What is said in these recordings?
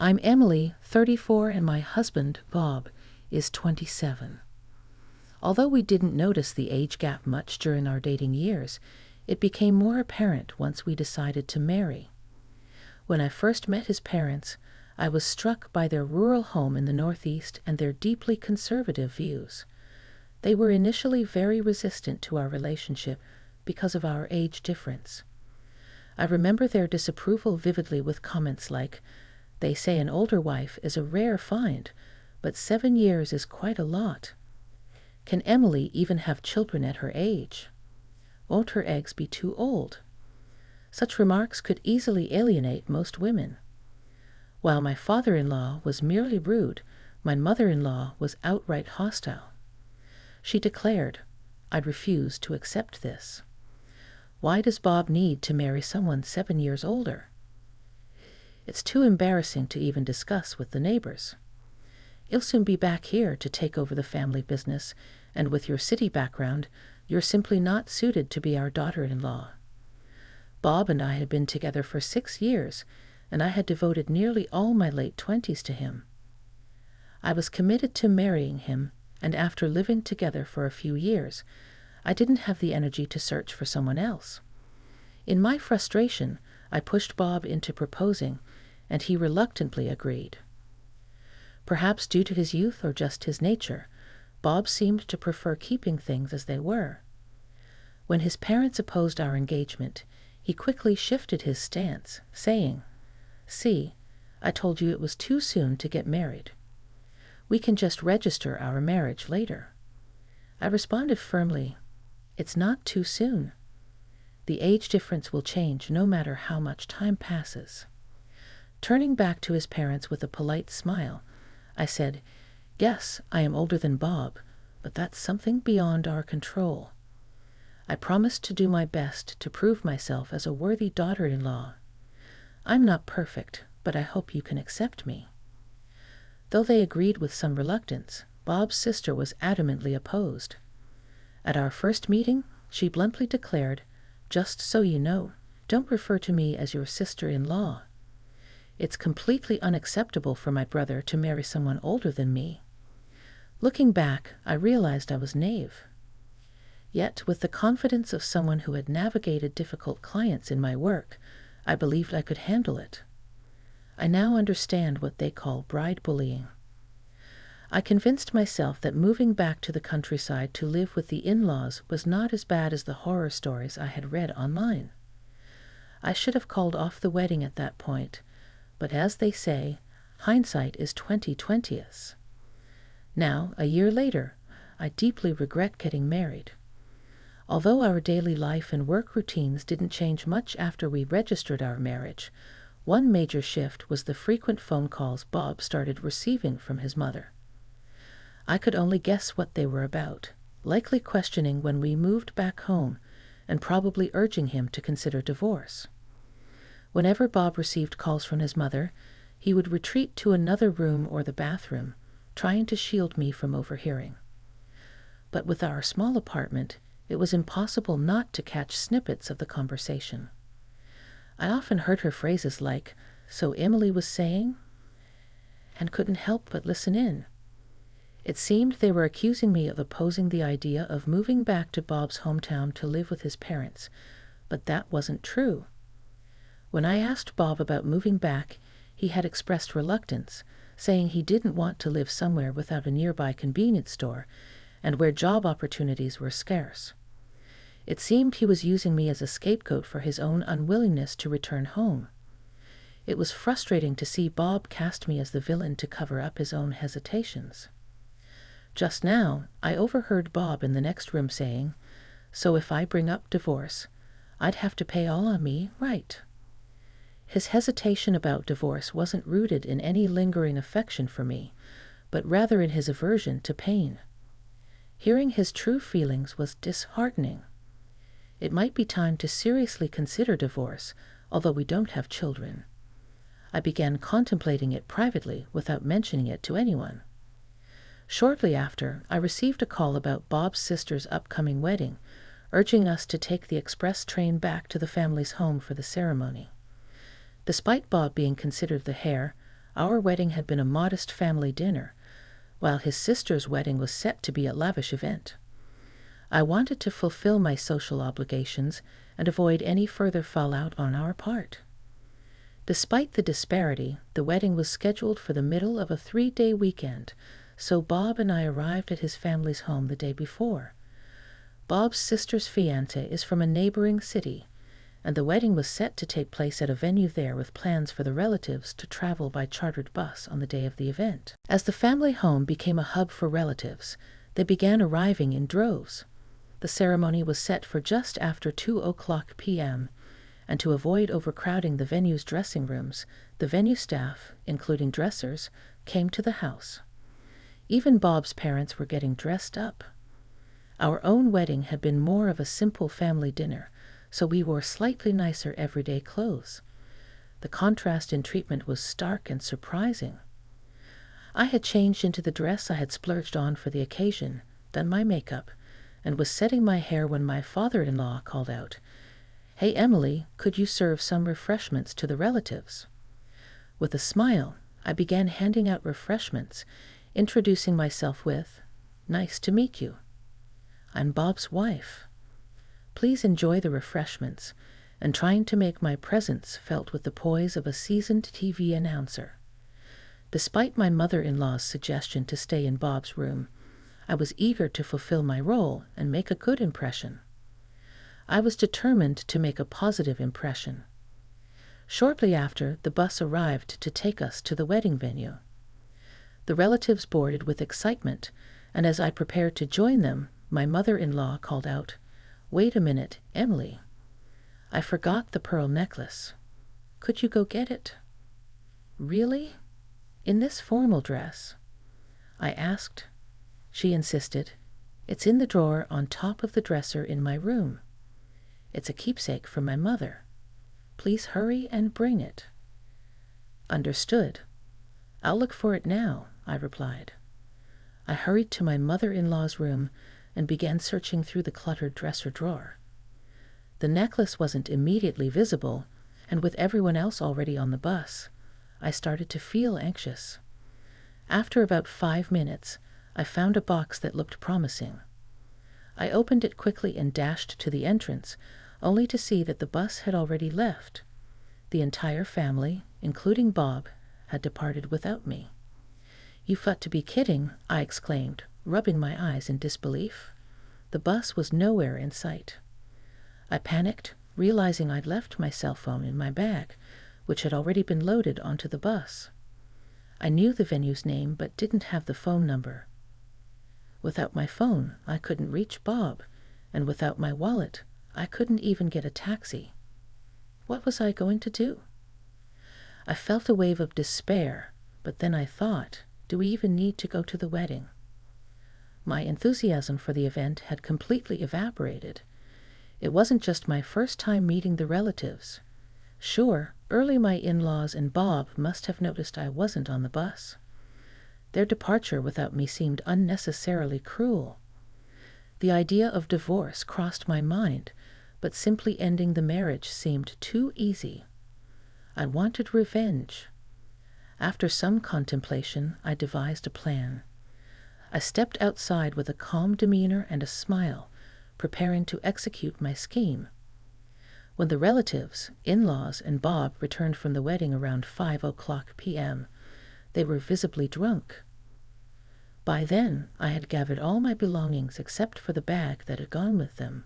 I'm Emily, 34, and my husband, Bob, is 27. Although we didn't notice the age gap much during our dating years, it became more apparent once we decided to marry. When I first met his parents, I was struck by their rural home in the Northeast and their deeply conservative views. They were initially very resistant to our relationship because of our age difference. I remember their disapproval vividly with comments like, "They say an older wife is a rare find, but 7 years is quite a lot. Can Emily even have children at her age? Won't her eggs be too old?" Such remarks could easily alienate most women. While my father-in-law was merely rude, my mother-in-law was outright hostile. She declared, "I'd refuse to accept this. Why does Bob need to marry someone 7 years older? It's too embarrassing to even discuss with the neighbors. You'll soon be back here to take over the family business, and with your city background, you're simply not suited to be our daughter-in-law." Bob and I had been together for 6 years, and I had devoted nearly all my late 20s to him. I was committed to marrying him, and after living together for a few years, I didn't have the energy to search for someone else. In my frustration, I pushed Bob into proposing, and he reluctantly agreed. Perhaps due to his youth or just his nature, Bob seemed to prefer keeping things as they were. When his parents opposed our engagement, he quickly shifted his stance, saying, "See, I told you it was too soon to get married. We can just register our marriage later." I responded firmly, "It's not too soon. The age difference will change no matter how much time passes." Turning back to his parents with a polite smile, I said, "Yes, I am older than Bob, but that's something beyond our control. I promised to do my best to prove myself as a worthy daughter-in-law. I'm not perfect, but I hope you can accept me." Though they agreed with some reluctance, Bob's sister was adamantly opposed. At our first meeting, she bluntly declared, "Just so you know, don't refer to me as your sister-in-law. It's completely unacceptable for my brother to marry someone older than me." Looking back, I realized I was naive. Yet, with the confidence of someone who had navigated difficult clients in my work, I believed I could handle it. I now understand what they call bride bullying. I convinced myself that moving back to the countryside to live with the in-laws was not as bad as the horror stories I had read online. I should have called off the wedding at that point, but as they say, hindsight is 20/20. Now, a year later, I deeply regret getting married. Although our daily life and work routines didn't change much after we registered our marriage, one major shift was the frequent phone calls Bob started receiving from his mother. I could only guess what they were about, likely questioning when we moved back home and probably urging him to consider divorce. Whenever Bob received calls from his mother, he would retreat to another room or the bathroom, trying to shield me from overhearing. But with our small apartment, it was impossible not to catch snippets of the conversation. I often heard her phrases like, "So Emily was saying," and couldn't help but listen in. It seemed they were accusing me of opposing the idea of moving back to Bob's hometown to live with his parents, but that wasn't true. When I asked Bob about moving back, he had expressed reluctance, saying he didn't want to live somewhere without a nearby convenience store and where job opportunities were scarce. It seemed he was using me as a scapegoat for his own unwillingness to return home. It was frustrating to see Bob cast me as the villain to cover up his own hesitations. Just now, I overheard Bob in the next room saying, "So if I bring up divorce, I'd have to pay all on me, right?" His hesitation about divorce wasn't rooted in any lingering affection for me, but rather in his aversion to pain. Hearing his true feelings was disheartening. It might be time to seriously consider divorce, although we don't have children. I began contemplating it privately without mentioning it to anyone. Shortly after, I received a call about Bob's sister's upcoming wedding, urging us to take the express train back to the family's home for the ceremony. Despite Bob being considered the heir, Our wedding had been a modest family dinner, while his sister's wedding was set to be a lavish event. I wanted to fulfill my social obligations and avoid any further fallout on our part. Despite the disparity, the wedding was scheduled for the middle of a 3-day weekend, so Bob and I arrived at his family's home the day before. Bob's sister's fiancé is from a neighboring city, and the wedding was set to take place at a venue there with plans for the relatives to travel by chartered bus on the day of the event. As the family home became a hub for relatives, they began arriving in droves. The ceremony was set for just after 2:00 p.m., and to avoid overcrowding the venue's dressing rooms, the venue staff, including dressers, came to the house. Even Bob's parents were getting dressed up. Our own wedding had been more of a simple family dinner, so we wore slightly nicer everyday clothes. The contrast in treatment was stark and surprising. I had changed into the dress I had splurged on for the occasion, done my makeup, and was setting my hair when my father-in-law called out, "Hey, Emily, could you serve some refreshments to the relatives?" With a smile, I began handing out refreshments, introducing myself with, "Nice to meet you. I'm Bob's wife. Please enjoy the refreshments," and trying to make my presence felt with the poise of a seasoned TV announcer. Despite my mother-in-law's suggestion to stay in Bob's room, I was eager to fulfill my role and make a good impression. I was determined to make a positive impression. Shortly after, the bus arrived to take us to the wedding venue. The relatives boarded with excitement, and as I prepared to join them, my mother-in-law called out, "Wait a minute, Emily. I forgot the pearl necklace. Could you go get it?" "Really? In this formal dress?" I asked. She insisted, "It's in the drawer on top of the dresser in my room. It's a keepsake from my mother. Please hurry and bring it." "Understood. I'll look for it now," I replied. I hurried to my mother-in-law's room and began searching through the cluttered dresser drawer. The necklace wasn't immediately visible, and with everyone else already on the bus, I started to feel anxious. After about 5 minutes, I found a box that looked promising. I opened it quickly and dashed to the entrance, only to see that the bus had already left. The entire family, including Bob, had departed without me. "You've got to be kidding," I exclaimed, rubbing my eyes in disbelief. The bus was nowhere in sight. I panicked, realizing I'd left my cell phone in my bag, which had already been loaded onto the bus. I knew the venue's name but didn't have the phone number. Without my phone, I couldn't reach Bob, and without my wallet, I couldn't even get a taxi. What was I going to do? I felt a wave of despair, but then I thought, do we even need to go to the wedding? My enthusiasm for the event had completely evaporated. It wasn't just my first time meeting the relatives. Sure, early my in-laws and Bob must have noticed I wasn't on the bus. Their departure without me seemed unnecessarily cruel. The idea of divorce crossed my mind, but simply ending the marriage seemed too easy. I wanted revenge. After some contemplation, I devised a plan. I stepped outside with a calm demeanor and a smile, preparing to execute my scheme. When the relatives, in-laws, and Bob returned from the wedding around 5:00 p.m., they were visibly drunk. By then, I had gathered all my belongings except for the bag that had gone with them.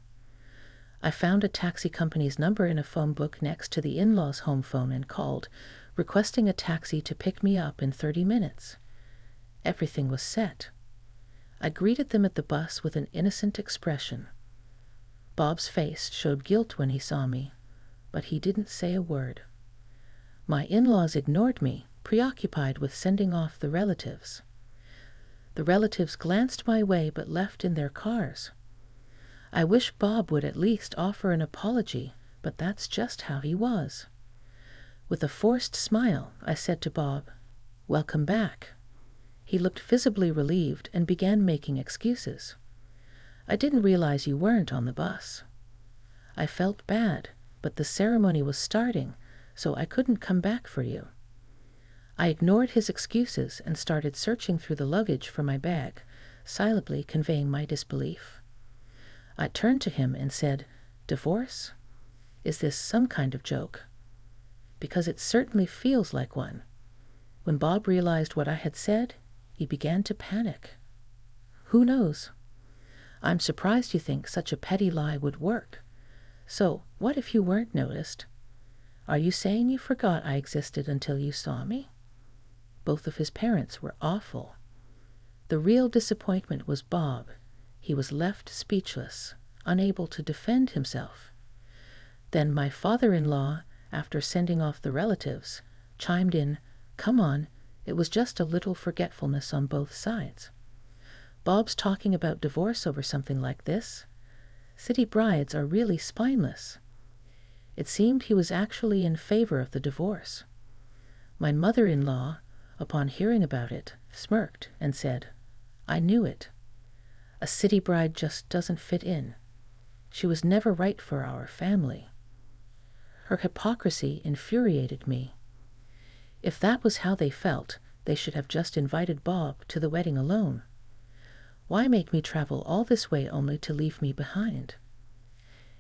I found a taxi company's number in a phone book next to the in-laws' home phone and called, requesting a taxi to pick me up in 30 minutes. Everything was set. I greeted them at the bus with an innocent expression. Bob's face showed guilt when he saw me, but he didn't say a word. My in-laws ignored me, preoccupied with sending off the relatives. The relatives glanced my way but left in their cars. I wish Bob would at least offer an apology, but that's just how he was. With a forced smile, I said to Bob, "Welcome back." He looked visibly relieved and began making excuses. "I didn't realize you weren't on the bus." I felt bad, but the ceremony was starting, so I couldn't come back for you. I ignored his excuses and started searching through the luggage for my bag, silently conveying my disbelief. I turned to him and said, "Divorce? Is this some kind of joke?" Because it certainly feels like one. When Bob realized what I had said, he began to panic. Who knows? I'm surprised you think such a petty lie would work. So, what if you weren't noticed? Are you saying you forgot I existed until you saw me? Both of his parents were awful. The real disappointment was Bob. He was left speechless, unable to defend himself. Then my father-in-law, after sending off the relatives, chimed in, "Come on, it was just a little forgetfulness on both sides. Bob's talking about divorce over something like this. City brides are really spineless." It seemed he was actually in favor of the divorce. My mother-in-law, upon hearing about it, smirked and said, "I knew it. A city bride just doesn't fit in. She was never right for our family." Her hypocrisy infuriated me. If that was how they felt, they should have just invited Bob to the wedding alone. Why make me travel all this way only to leave me behind?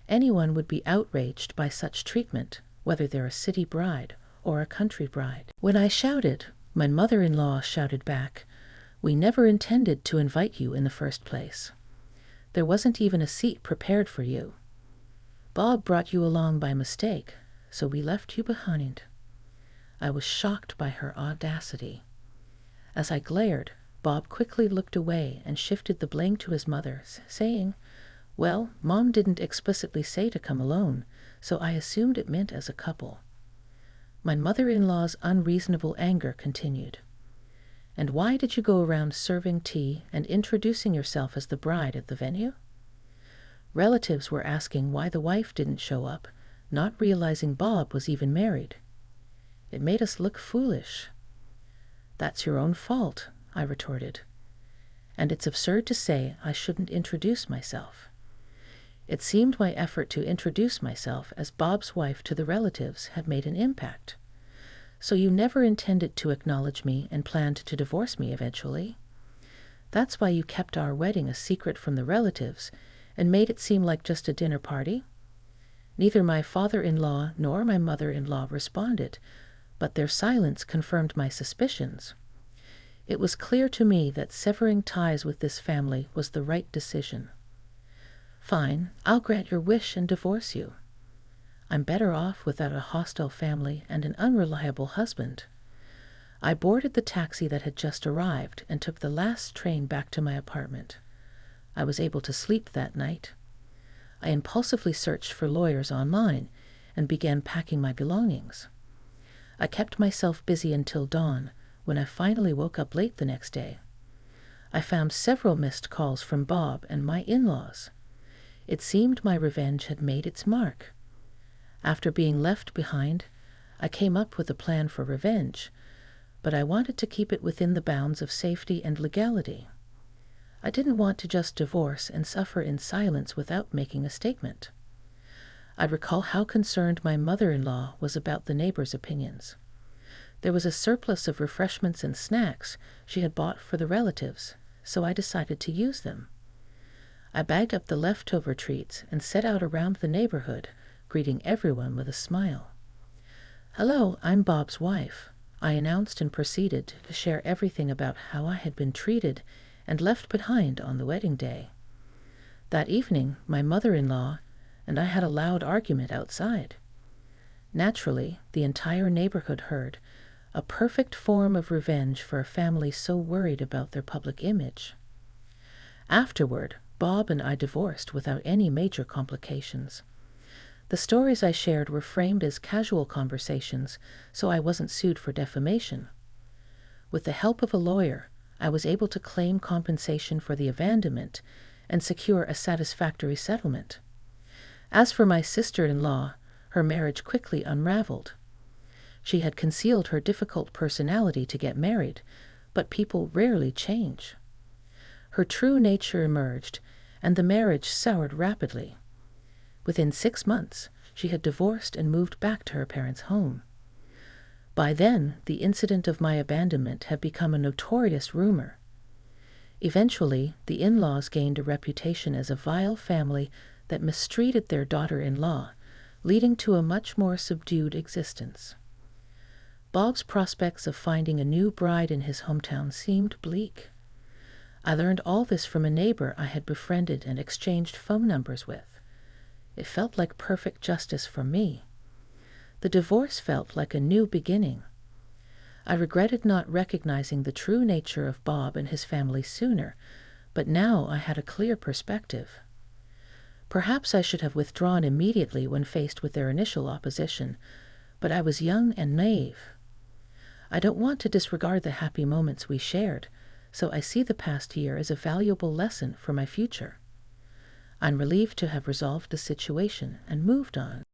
Anyone would be outraged by such treatment, whether they're a city bride or a country bride. When I shouted, my mother-in-law shouted back, "We never intended to invite you in the first place. There wasn't even a seat prepared for you. Bob brought you along by mistake, so we left you behind." I was shocked by her audacity. As I glared, Bob quickly looked away and shifted the blame to his mother, saying, "Well, Mom didn't explicitly say to come alone, so I assumed it meant as a couple." My mother-in-law's unreasonable anger continued. "And why did you go around serving tea and introducing yourself as the bride at the venue?" Relatives were asking why the wife didn't show up, not realizing Bob was even married. It made us look foolish. "That's your own fault," I retorted. "And it's absurd to say I shouldn't introduce myself." It seemed my effort to introduce myself as Bob's wife to the relatives had made an impact. "So you never intended to acknowledge me and planned to divorce me eventually? That's why you kept our wedding a secret from the relatives and made it seem like just a dinner party?" Neither my father-in-law nor my mother-in-law responded, but their silence confirmed my suspicions. It was clear to me that severing ties with this family was the right decision. "Fine, I'll grant your wish and divorce you. I'm better off without a hostile family and an unreliable husband." I boarded the taxi that had just arrived and took the last train back to my apartment. I was able to sleep that night. I impulsively searched for lawyers online and began packing my belongings. I kept myself busy until dawn, when I finally woke up late the next day. I found several missed calls from Bob and my in-laws. It seemed my revenge had made its mark. After being left behind, I came up with a plan for revenge, but I wanted to keep it within the bounds of safety and legality. I didn't want to just divorce and suffer in silence without making a statement. I recall how concerned my mother-in-law was about the neighbors' opinions. There was a surplus of refreshments and snacks she had bought for the relatives, so I decided to use them. I bagged up the leftover treats and set out around the neighborhood, greeting everyone with a smile. "Hello, I'm Bob's wife," I announced, and proceeded to share everything about how I had been treated and left behind on the wedding day. That evening, my mother-in-law and I had a loud argument outside. Naturally, the entire neighborhood heard, a perfect form of revenge for a family so worried about their public image. Afterward, Bob and I divorced without any major complications. The stories I shared were framed as casual conversations, so I wasn't sued for defamation. With the help of a lawyer, I was able to claim compensation for the abandonment and secure a satisfactory settlement. As for my sister-in-law, her marriage quickly unraveled. She had concealed her difficult personality to get married, but people rarely change. Her true nature emerged, and the marriage soured rapidly. Within 6 months, she had divorced and moved back to her parents' home. By then, the incident of my abandonment had become a notorious rumor. Eventually, the in-laws gained a reputation as a vile family that mistreated their daughter-in-law, leading to a much more subdued existence. Bob's prospects of finding a new bride in his hometown seemed bleak. I learned all this from a neighbor I had befriended and exchanged phone numbers with. It felt like perfect justice for me. The divorce felt like a new beginning. I regretted not recognizing the true nature of Bob and his family sooner, but now I had a clear perspective. Perhaps I should have withdrawn immediately when faced with their initial opposition, but I was young and naive. I don't want to disregard the happy moments we shared, so I see the past year as a valuable lesson for my future. I'm relieved to have resolved the situation and moved on.